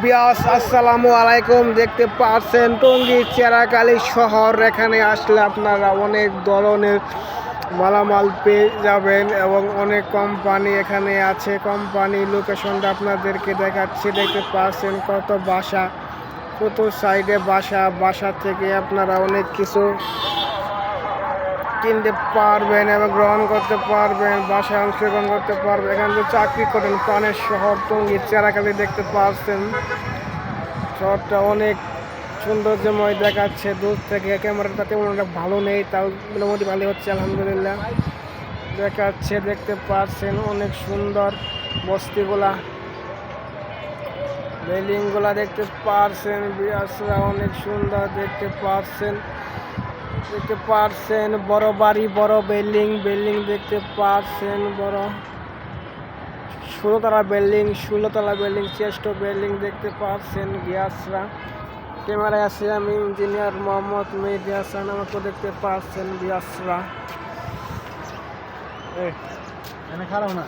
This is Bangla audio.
বিয়াস আসসালামু আলাইকুম। দেখতে পাচ্ছেন টঙ্গী চেরাকালী শহর। এখানে আসলে আপনারা অনেক ধরনের মালামাল পেয়ে যাবেন এবং অনেক কোম্পানি এখানে আছে। কোম্পানি লোকেশনটা আপনাদেরকে দেখাচ্ছি। দেখতে পাচ্ছেন কত বাসা, কত সাইডে বাসা থেকে আপনারা অনেক কিছু কিনতে পারবেন এবং গ্রহণ করতে পারবেন, বাসায় অংশগ্রহণ করতে পারবেন। এখানে যে চাকরি করেন প্রাণের শহর টঙ্গী চেরাকালী দেখতে পাচ্ছেন। শহরটা অনেক সৌন্দর্যময় দেখাচ্ছে দূর থেকে। ক্যামেরাটা তেমন একটা ভালো নেই, তাও মোটামুটি ভালো হচ্ছে আলহামদুলিল্লাহ দেখাচ্ছে। দেখতে পাচ্ছেন অনেক সুন্দর বস্তিগুলা, বিল্ডিংগুলা দেখতে পাচ্ছেন। বিয়াসরা অনেক সুন্দর দেখতে পাচ্ছেন বড় বাড়ি, বড় বিল্ডিং দেখতে পাচ্ছেন। বড় 16তলা বিল্ডিং, শ্রেষ্ঠ বিল্ডিং দেখতে পাচ্ছেন। বিয়াসরা ক্যামেরায় আছে আমি ইঞ্জিনিয়ার মোহাম্মদ মেহেদী হাসান, আমাকে দেখতে পাচ্ছেন। বিয়াসরা খারাপ না।